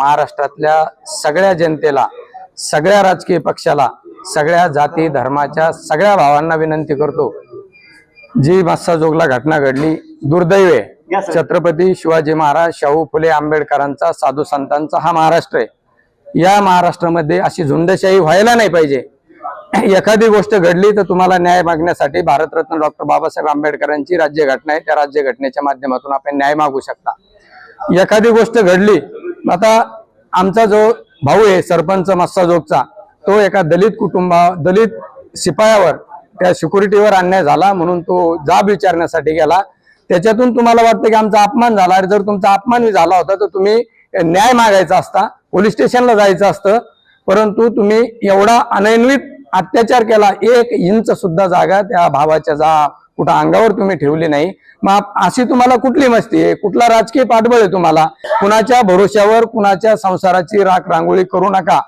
महाराष्ट्रातल्या सगळ्या जनतेला, सगळ्या राजकीय पक्षाला, सगळ्या जाती धर्माच्या सगळ्या भावांना विनंती करतो, जी मस्साजोगला घटना घडली दुर्दैव आहे. छत्रपती शिवाजी महाराज, शाहू फुले आंबेडकरांचा, साधू संतांचा हा महाराष्ट्र आहे. या महाराष्ट्रामध्ये अशी झुंडशाही व्हायला नाही पाहिजे. एखादी गोष्ट घडली तर तुम्हाला न्याय मागण्यासाठी भारतरत्न डॉक्टर बाबासाहेब आंबेडकरांची राज्यघटना आहे, त्या राज्यघटनेच्या माध्यमातून आपण न्याय मागू शकता. एखादी गोष्ट घडली, आता आमचा जो भाऊ आहे सरपंच मस्साजोगचा, तो एका दलित शिपायावर, त्या सिक्युरिटीवर अन्याय झाला म्हणून तो जाब विचारण्यासाठी गेला. त्याच्यातून तुम्हाला वाटतं की आमचा अपमान झाला. जर तुमचा अपमान झाला होता तर तुम्ही न्याय मागायचा असता, पोलीस स्टेशनला जायचं असतं. परंतु तुम्ही एवढा अनन्वित अत्याचार केला, 1 इंच सुद्धा जागा त्या भावाच्या कुठं अंगावर तुम्ही ठेवली नाही. मग अशी तुम्हाला कुठली मस्ती आहे, कुठला राजकीय पाठबळ आहे तुम्हाला? कुणाच्या भरोश्यावर कुणाच्या संसाराची राख रांगोळी करू नका.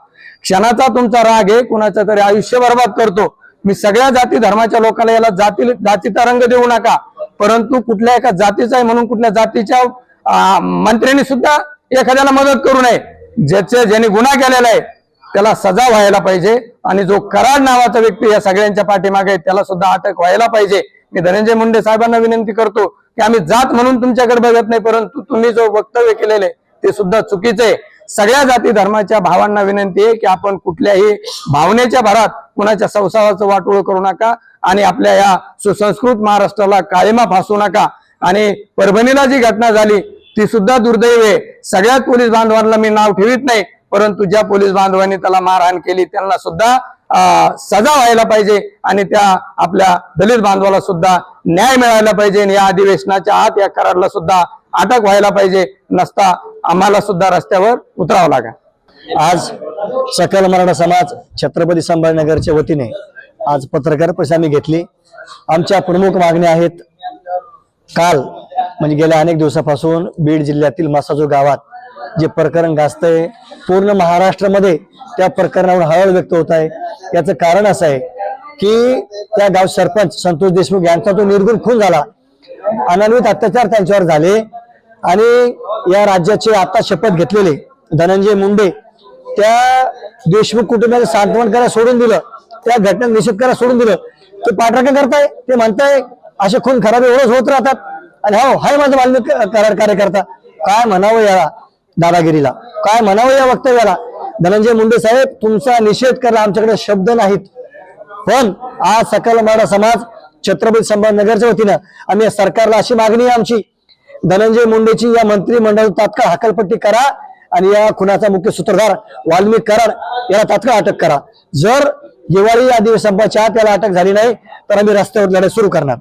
क्षणाचा तुमचा राग आहे, कुणाचं तरी आयुष्य बर्बाद करतो. मी सगळ्या जाती धर्माच्या लोकांना याला जातीचा रंग देऊ नका, परंतु कुठल्या एका जातीचा आहे म्हणून कुठल्या जातीच्या मंत्र्यांनी सुद्धा एखाद्याला मदत करू नये. ज्याने गुन्हा केलेला आहे त्याला सजा व्हायला पाहिजे, आणि जो कराड नावाचा व्यक्ती या सगळ्यांच्या पाठीमागे त्याला सुद्धा अटक व्हायला पाहिजे. मी धनंजय मुंडे साहेबांना विनंती करतो की आम्ही जात म्हणून तुमच्याकडे बघत नाही, परंतु तुम्ही जो वक्तव्य केलेले ते सुद्धा चुकीचं आहे. सगळ्या जाती धर्माच्या भावांना विनंती आहे की आपण कुठल्याही भावनेच्या भरात कुणाच्या संसाराचं वाटोळ करू नका, आणि आपल्या या सुसंस्कृत महाराष्ट्राला काळिमा फासू नका. आणि परभणीला जी घटना झाली ती सुद्धा दुर्दैव आहे. सगळ्याच पोलीस बांधवांना मी नाव ठेवीत नाही, परंतु ज्या पोलीस बांधवांनी त्याला मारहाण केली त्यांना सुद्धा सजा व्हायला पाहिजे, आणि त्या आपल्या दलित बांधवाला सुद्धा न्याय मिळायला पाहिजे. आणि या अधिवेशनाच्या आत या कराडला सुद्धा अटक व्हायला पाहिजे, नसता आम्हाला सुद्धा रस्त्यावर उतरावं लागेल. आज सकल मराठा समाज छत्रपती संभाजीनगरच्या वतीने आज पत्रकार परिषद आम्ही घेतली. आमच्या प्रमुख मागण्या आहेत. काल म्हणजे गेल्या अनेक दिवसापासून बीड जिल्ह्यातील मस्साजोग गावात जे प्रकरण गाजतंय, पूर्ण महाराष्ट्रामध्ये त्या प्रकरणावर हळहळ व्यक्त होत आहे. याचं कारण असं आहे की त्या गाव सरपंच संतोष देशमुख यांचा तो निर्गुण खून झाला, अनन्वित अत्याचार त्यांच्यावर झाले, आणि या राज्याचे आता शपथ घेतलेले धनंजय मुंडे त्या देशमुख कुटुंबाला सांत्वन करायला सोडून दिलं, त्या घटनेत निषेध करायला सोडून दिलं. ते पाठराखण करताय, ते म्हणताय असे खून खराब एवढंच होत राहतात. आणि हो, हाय माझं वाल्मिक करार कार्यकर्ता. काय म्हणावं या दादागिरीला, काय म्हणावं या वक्तव्याला? धनंजय मुंडे साहेब, तुमचा निषेध करायला आमच्याकडे शब्द नाहीत. पण आज सकल मराठा समाज छत्रपती संभाजीनगरच्या वतीनं आम्ही सरकारला अशी मागणी आहे आमची, धनंजय मुंडेची या मंत्रिमंडळात तात्काळ हकालपट्टी करा, आणि या खुनाचा मुख्य सूत्रधार वाल्मिक कराड याला तात्काळ अटक करा. जर हिवाळी अधिवेशनाच्या आत याला अटक झाली नाही तर आम्ही रस्त्यावर लढाई सुरू करणार.